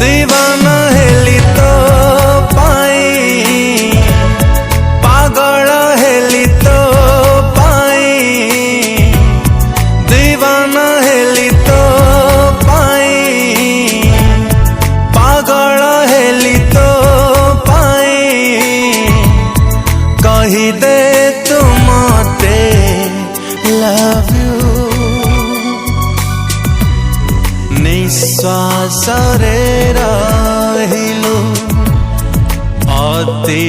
दीवाना हेली तो पाई, पागल हेली तो पाई, दीवाना हेली तो पाई, पागल हेली तो पाई, कही दे तू मते लव यू। निश्वास रे रहिलु अति